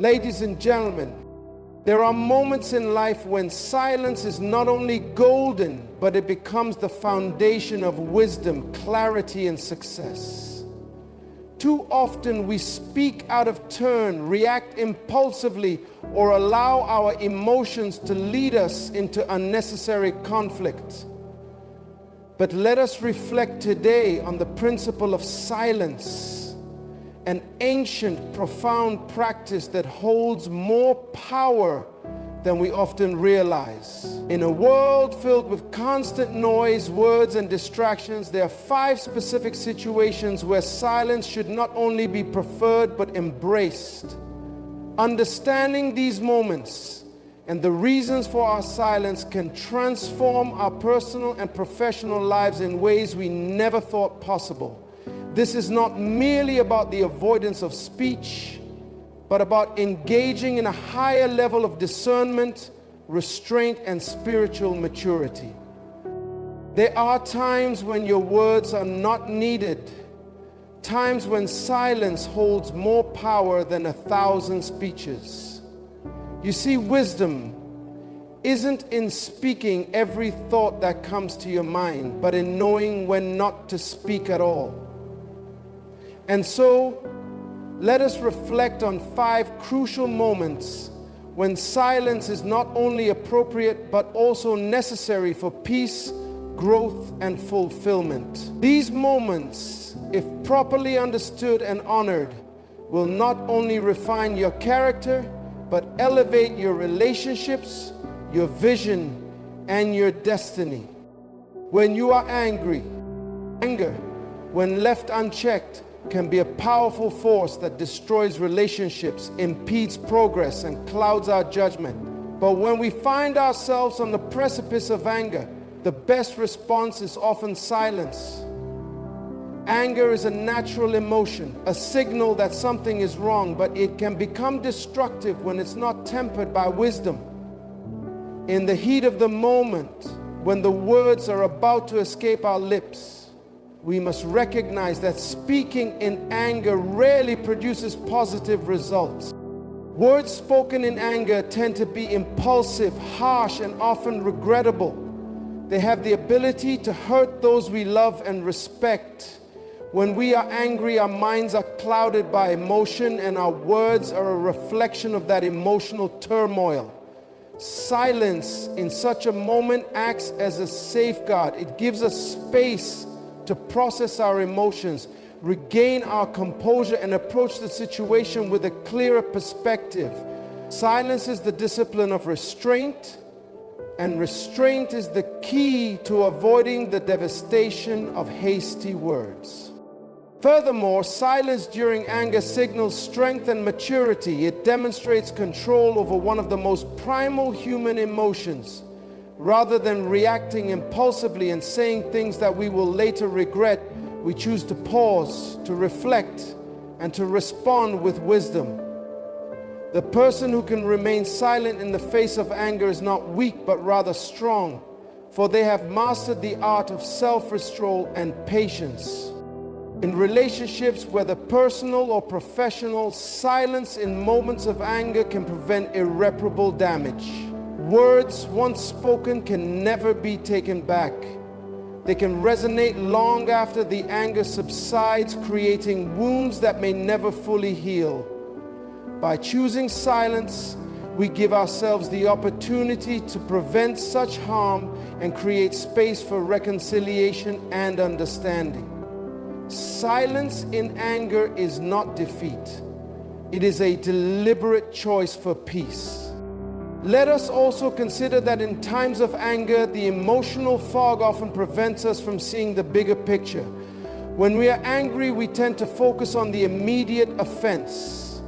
Ladies and gentlemen, there are moments in life when silence is not only golden, but it becomes the foundation of wisdom, clarity, and success. Too often we speak out of turn, react impulsively, or allow our emotions to lead us into unnecessary conflict. But let us reflect today on the principle of silence, an ancient, profound practice that holds more power than we often realize. In a world filled with constant noise, words, and distractions, there are 5 specific situations where silence should not only be preferred but embraced. Understanding these moments and the reasons for our silence can transform our personal and professional lives in ways we never thought possible. This is not merely about the avoidance of speech, but about engaging in a higher level of discernment, restraint, and spiritual maturity. There are times when your words are not needed, times when silence holds more power than 1,000 speeches. You see, wisdom isn't in speaking every thought that comes to your mind, but in knowing when not to speak at all. And so, let us reflect on 5 crucial moments when silence is not only appropriate, but also necessary for peace, growth, and fulfillment. These moments, if properly understood and honored, will not only refine your character, but elevate your relationships, your vision, and your destiny. When you are angry, anger, when left unchecked, can be a powerful force that destroys relationships, impedes progress, and clouds our judgment. But when we find ourselves on the precipice of anger, the best response is often silence. Anger is a natural emotion, a signal that something is wrong, but it can become destructive when it's not tempered by wisdom. In the heat of the moment, when the words are about to escape our lips, we must recognize that speaking in anger rarely produces positive results. Words spoken in anger tend to be impulsive, harsh, and often regrettable. They have the ability to hurt those we love and respect. When we are angry, our minds are clouded by emotion, and our words are a reflection of that emotional turmoil. Silence in such a moment acts as a safeguard. It gives us space to process our emotions, regain our composure, and approach the situation with a clearer perspective. Silence is the discipline of restraint, and restraint is the key to avoiding the devastation of hasty words. Furthermore, silence during anger signals strength and maturity. It demonstrates control over one of the most primal human emotions. Rather than reacting impulsively and saying things that we will later regret, we choose to pause, to reflect, and to respond with wisdom. The person who can remain silent in the face of anger is not weak, but rather strong, for they have mastered the art of self-restraint and patience. In relationships, whether personal or professional, silence in moments of anger can prevent irreparable damage. Words once spoken can never be taken back. They can resonate long after the anger subsides, creating wounds that may never fully heal. By choosing silence, we give ourselves the opportunity to prevent such harm and create space for reconciliation and understanding. Silence in anger is not defeat. It is a deliberate choice for peace. Let us also consider that in times of anger, the emotional fog often prevents us from seeing the bigger picture. When we are angry, we tend to focus on the immediate offense,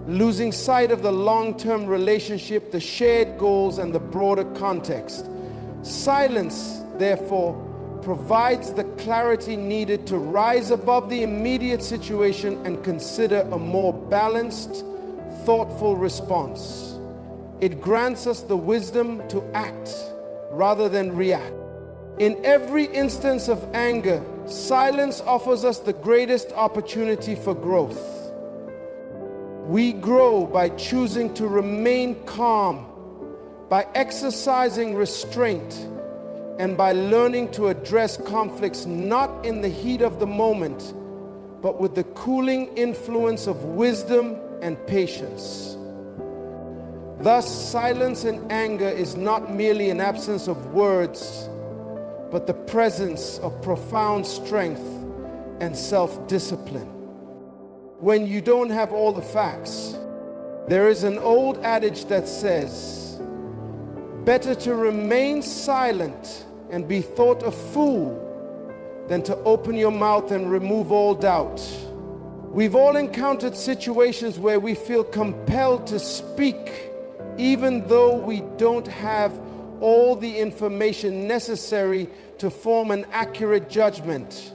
losing sight of the long-term relationship, the shared goals, and the broader context. Silence, therefore, provides the clarity needed to rise above the immediate situation and consider a more balanced, thoughtful response. It grants us the wisdom to act rather than react. In every instance of anger, silence offers us the greatest opportunity for growth. We grow by choosing to remain calm, by exercising restraint, and by learning to address conflicts not in the heat of the moment, but with the cooling influence of wisdom and patience. Thus, silence in anger is not merely an absence of words, but the presence of profound strength and self-discipline. When you don't have all the facts, there is an old adage that says, better to remain silent and be thought a fool than to open your mouth and remove all doubt. We've all encountered situations where we feel compelled to speak, even though we don't have all the information necessary to form an accurate judgment.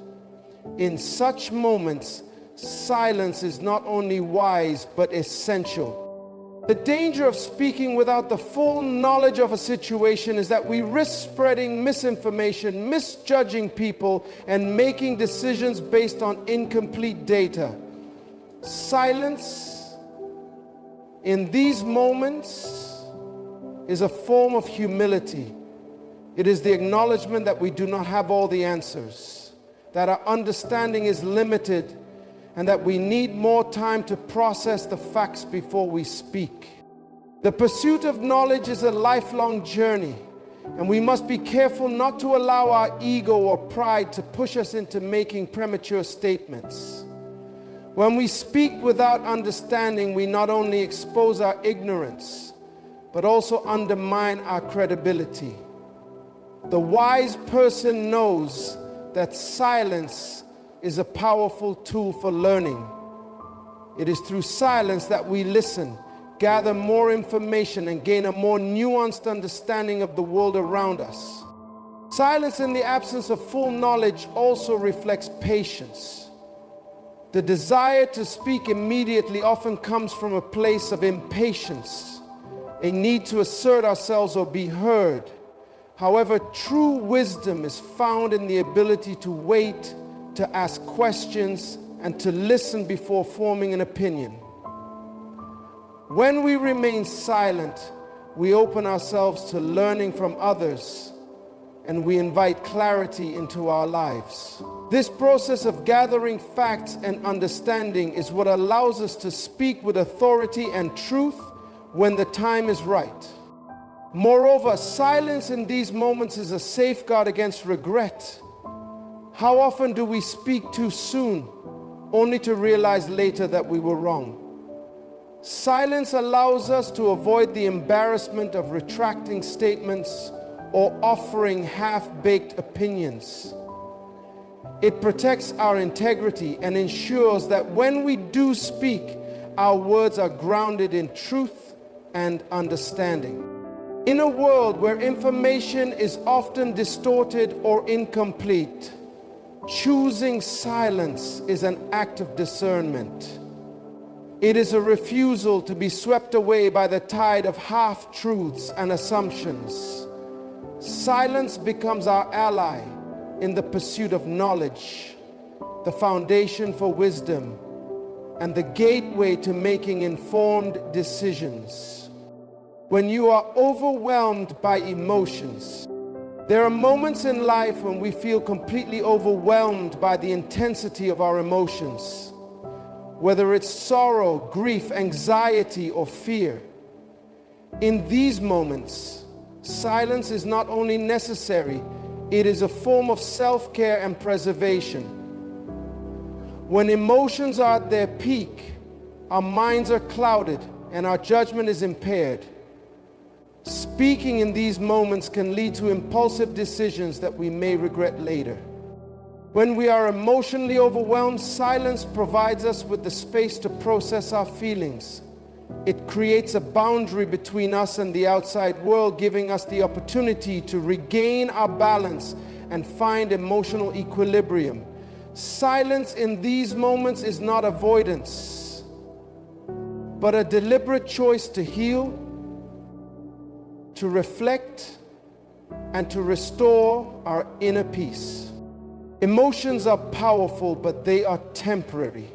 In such moments, silence is not only wise, but essential. The danger of speaking without the full knowledge of a situation is that we risk spreading misinformation, misjudging people, and making decisions based on incomplete data. Silence in these moments is a form of humility. It is the acknowledgement that we do not have all the answers, that our understanding is limited, and that we need more time to process the facts before we speak. The pursuit of knowledge is a lifelong journey, and we must be careful not to allow our ego or pride to push us into making premature statements. When we speak without understanding, we not only expose our ignorance, but also undermine our credibility. The wise person knows that silence is a powerful tool for learning. It is through silence that we listen, gather more information, and gain a more nuanced understanding of the world around us. Silence in the absence of full knowledge also reflects patience. The desire to speak immediately often comes from a place of impatience, a need to assert ourselves or be heard. However, true wisdom is found in the ability to wait, to ask questions, and to listen before forming an opinion. When we remain silent, we open ourselves to learning from others, and we invite clarity into our lives. This process of gathering facts and understanding is what allows us to speak with authority and truth when the time is right. Moreover, silence in these moments is a safeguard against regret. How often do we speak too soon, only to realize later that we were wrong? Silence allows us to avoid the embarrassment of retracting statements or offering half-baked opinions. It protects our integrity and ensures that when we do speak, our words are grounded in truth and understanding. In a world where information is often distorted or incomplete, choosing silence is an act of discernment. It is a refusal to be swept away by the tide of half-truths and assumptions. Silence becomes our ally in the pursuit of knowledge, the foundation for wisdom, and the gateway to making informed decisions. When you are overwhelmed by emotions, there are moments in life when we feel completely overwhelmed by the intensity of our emotions, whether it's sorrow, grief, anxiety, or fear. In these moments, silence is not only necessary, it is a form of self-care and preservation. When emotions are at their peak, our minds are clouded and our judgment is impaired. Speaking in these moments can lead to impulsive decisions that we may regret later. When we are emotionally overwhelmed, silence provides us with the space to process our feelings. It creates a boundary between us and the outside world, giving us the opportunity to regain our balance and find emotional equilibrium. Silence in these moments is not avoidance, but a deliberate choice to heal, to reflect, and to restore our inner peace. Emotions are powerful, but they are temporary.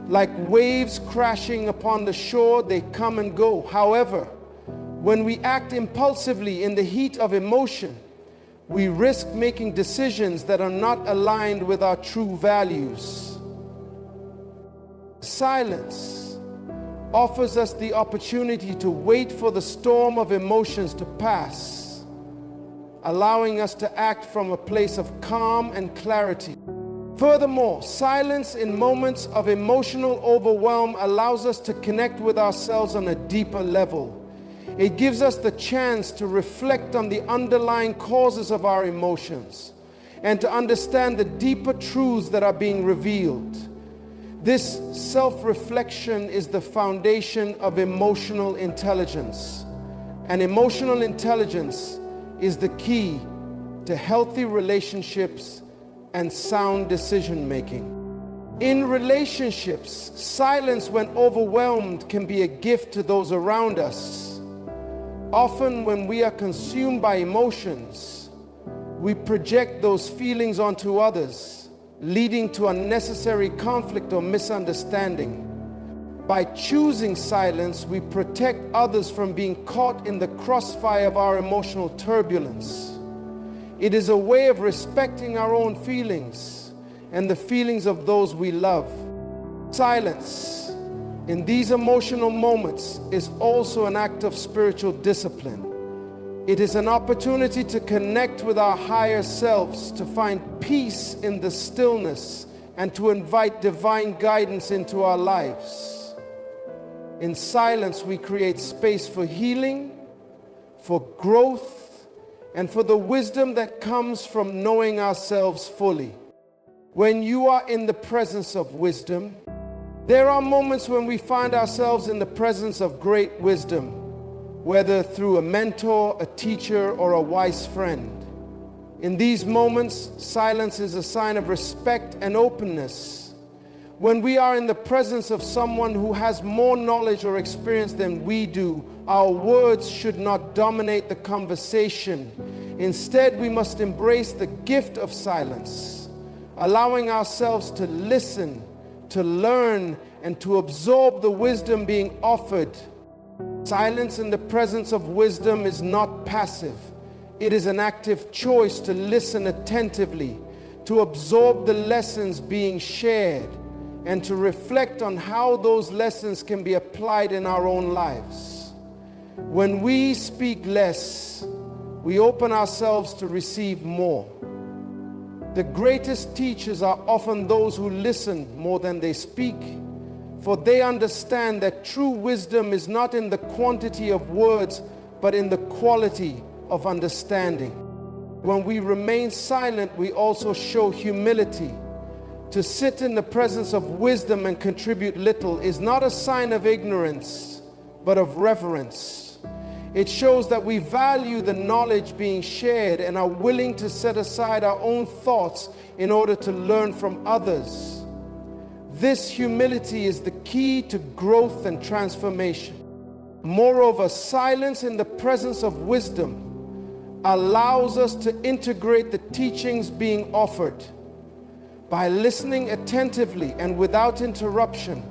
Like waves crashing upon the shore, they come and go. However, when we act impulsively in the heat of emotion, we risk making decisions that are not aligned with our true values. Silence offers us the opportunity to wait for the storm of emotions to pass, allowing us to act from a place of calm and clarity. Furthermore, silence in moments of emotional overwhelm allows us to connect with ourselves on a deeper level. It gives us the chance to reflect on the underlying causes of our emotions and to understand the deeper truths that are being revealed. This self-reflection is the foundation of emotional intelligence. And emotional intelligence is the key to healthy relationships and sound decision-making. In relationships, silence when overwhelmed can be a gift to those around us. Often when we are consumed by emotions, we project those feelings onto others, leading to unnecessary conflict or misunderstanding. By choosing silence, we protect others from being caught in the crossfire of our emotional turbulence. It is a way of respecting our own feelings and the feelings of those we love. Silence in these emotional moments is also an act of spiritual discipline. It is an opportunity to connect with our higher selves, to find peace in the stillness, and to invite divine guidance into our lives. In silence, we create space for healing, for growth, and for the wisdom that comes from knowing ourselves fully. When you are in the presence of wisdom, there are moments when we find ourselves in the presence of great wisdom, whether through a mentor, a teacher, or a wise friend. In these moments, silence is a sign of respect and openness. When we are in the presence of someone who has more knowledge or experience than we do, our words should not dominate the conversation. Instead, we must embrace the gift of silence, allowing ourselves to listen, to learn, and to absorb the wisdom being offered. Silence in the presence of wisdom is not passive. It is an active choice to listen attentively, to absorb the lessons being shared, and to reflect on how those lessons can be applied in our own lives. When we speak less, we open ourselves to receive more. The greatest teachers are often those who listen more than they speak, for they understand that true wisdom is not in the quantity of words, but in the quality of understanding. When we remain silent, we also show humility. To sit in the presence of wisdom and contribute little is not a sign of ignorance, but of reverence. It shows that we value the knowledge being shared and are willing to set aside our own thoughts in order to learn from others. This humility is the key to growth and transformation. Moreover, silence in the presence of wisdom allows us to integrate the teachings being offered. By listening attentively and without interruption,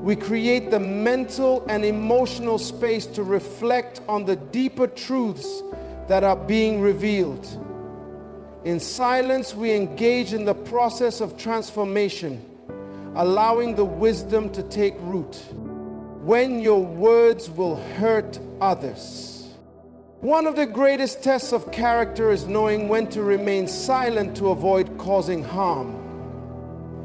we create the mental and emotional space to reflect on the deeper truths that are being revealed. In silence, we engage in the process of transformation, allowing the wisdom to take root. When your words will hurt others. One of the greatest tests of character is knowing when to remain silent to avoid causing harm.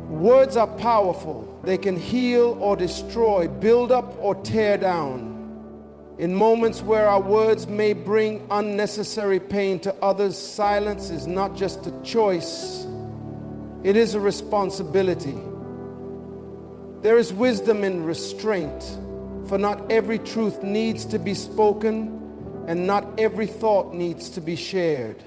Words are powerful. They can heal or destroy, build up or tear down. In moments where our words may bring unnecessary pain to others, silence is not just a choice, it is a responsibility. There is wisdom in restraint, for not every truth needs to be spoken, and not every thought needs to be shared.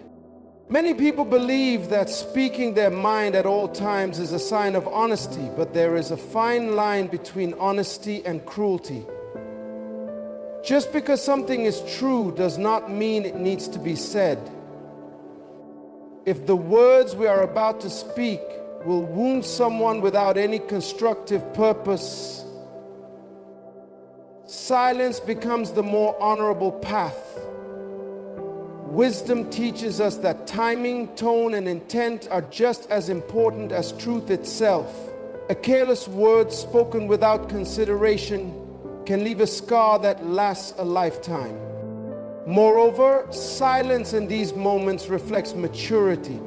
Many people believe that speaking their mind at all times is a sign of honesty, but there is a fine line between honesty and cruelty. Just because something is true does not mean it needs to be said. If the words we are about to speak will wound someone without any constructive purpose, silence becomes the more honorable path. Wisdom teaches us that timing, tone, and intent are just as important as truth itself. A careless word spoken without consideration can leave a scar that lasts a lifetime. Moreover, silence in these moments reflects maturity.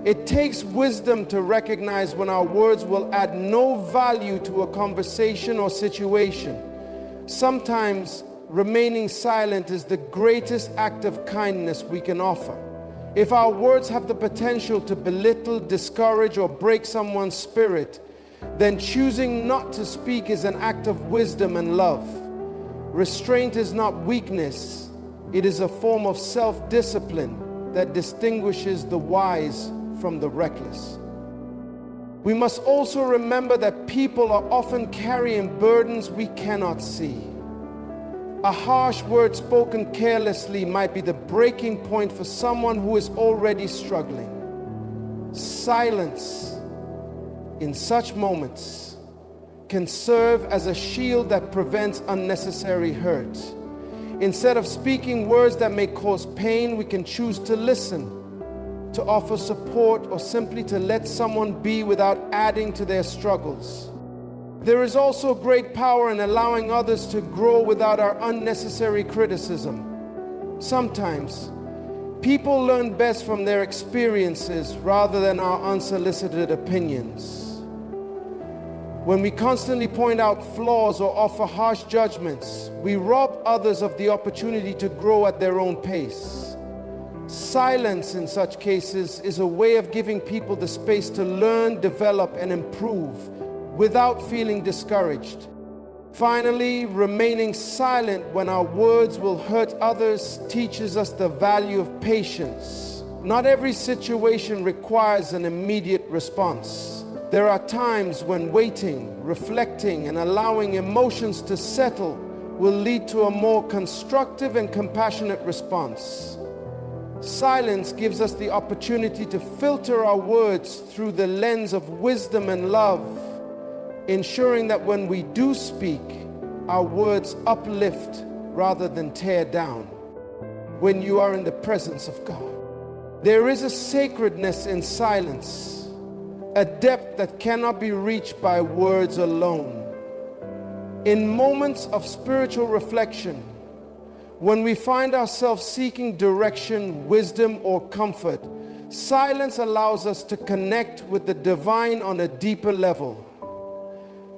It takes wisdom to recognize when our words will add no value to a conversation or situation. Sometimes remaining silent is the greatest act of kindness we can offer. If our words have the potential to belittle, discourage, or break someone's spirit, then choosing not to speak is an act of wisdom and love. Restraint is not weakness, it is a form of self-discipline that distinguishes the wise from the reckless. We must also remember that people are often carrying burdens we cannot see. A harsh word spoken carelessly might be the breaking point for someone who is already struggling. Silence in such moments can serve as a shield that prevents unnecessary hurt. Instead of speaking words that may cause pain, we can choose to listen, to offer support, or simply to let someone be without adding to their struggles. There is also great power in allowing others to grow without our unnecessary criticism. Sometimes, people learn best from their experiences rather than our unsolicited opinions. When we constantly point out flaws or offer harsh judgments, we rob others of the opportunity to grow at their own pace. Silence in such cases is a way of giving people the space to learn, develop, and improve without feeling discouraged. Finally, remaining silent when our words will hurt others teaches us the value of patience. Not every situation requires an immediate response. There are times when waiting, reflecting, and allowing emotions to settle will lead to a more constructive and compassionate response. Silence gives us the opportunity to filter our words through the lens of wisdom and love, ensuring that when we do speak, our words uplift rather than tear down. When you are in the presence of God, there is a sacredness in silence, a depth that cannot be reached by words alone. In moments of spiritual reflection, when we find ourselves seeking direction, wisdom, or comfort, silence allows us to connect with the divine on a deeper level.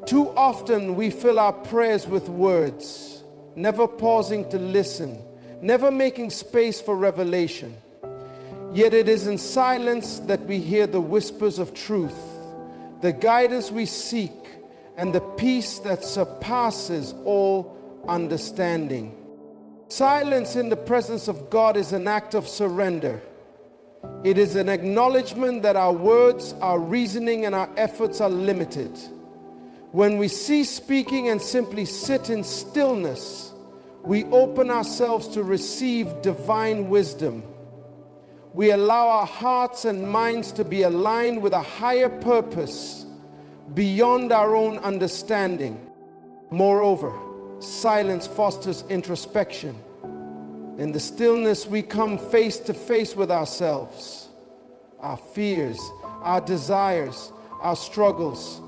Too often we fill our prayers with words, never pausing to listen, never making space for revelation. Yet it is in silence that we hear the whispers of truth, the guidance we seek, and the peace that surpasses all understanding. Silence in the presence of God is an act of surrender. It is an acknowledgement that our words, our reasoning, and our efforts are limited. When we cease speaking and simply sit in stillness, we open ourselves to receive divine wisdom. We allow our hearts and minds to be aligned with a higher purpose beyond our own understanding. Moreover, silence fosters introspection. In the stillness, we come face to face with ourselves, our fears, our desires, our struggles.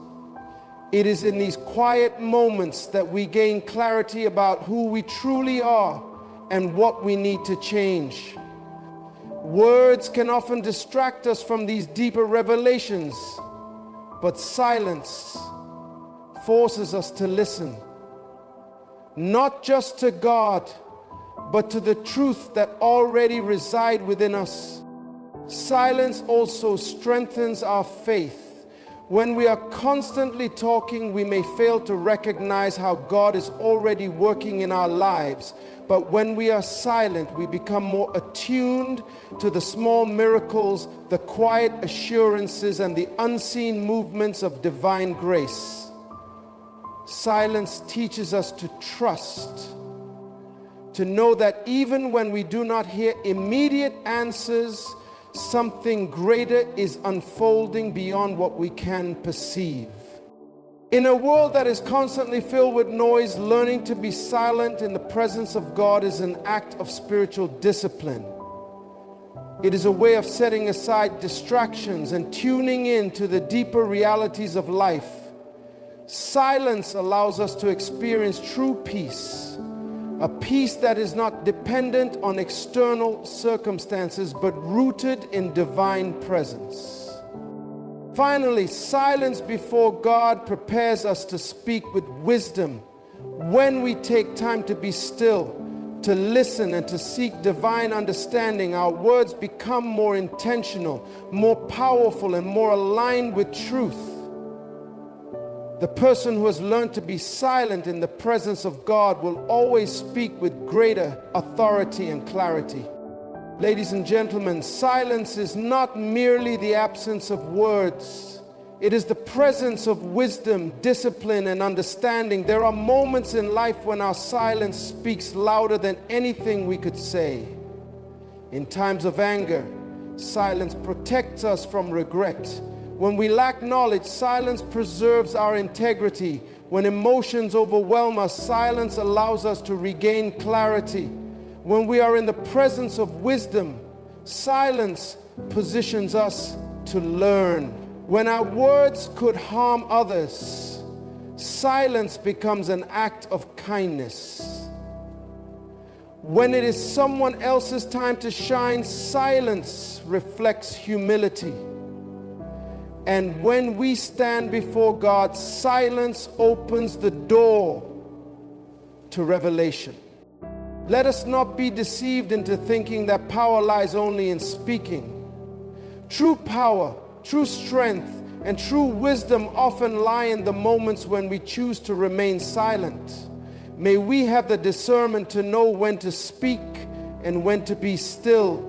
It is in these quiet moments that we gain clarity about who we truly are and what we need to change. Words can often distract us from these deeper revelations, but silence forces us to listen, not just to God, but to the truth that already reside within us. Silence also strengthens our faith. When we are constantly talking, we may fail to recognize how God is already working in our lives. But when we are silent, we become more attuned to the small miracles, the quiet assurances, and the unseen movements of divine grace. Silence teaches us to trust, to know that even when we do not hear immediate answers, Something greater is unfolding beyond what we can perceive. In a world that is constantly filled with noise, learning to be silent in the presence of God is an act of spiritual discipline. It is a way of setting aside distractions and tuning in to the deeper realities of life. Silence allows us to experience true peace, a peace that is not dependent on external circumstances, but rooted in divine presence. Finally, silence before God prepares us to speak with wisdom. When we take time to be still, to listen, and to seek divine understanding, our words become more intentional, more powerful, and more aligned with truth. The person who has learned to be silent in the presence of God will always speak with greater authority and clarity. Ladies and gentlemen, silence is not merely the absence of words. It is the presence of wisdom, discipline, and understanding. There are moments in life when our silence speaks louder than anything we could say. In times of anger, silence protects us from regret. When we lack knowledge, silence preserves our integrity. When emotions overwhelm us, silence allows us to regain clarity. When we are in the presence of wisdom, silence positions us to learn. When our words could harm others, silence becomes an act of kindness. When it is someone else's time to shine, silence reflects humility. And when we stand before God, silence opens the door to revelation. Let us not be deceived into thinking that power lies only in speaking. True power, true strength, and true wisdom often lie in the moments when we choose to remain silent. May we have the discernment to know when to speak and when to be still,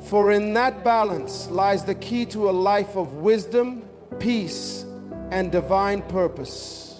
for in that balance lies the key to a life of wisdom, peace, and divine purpose.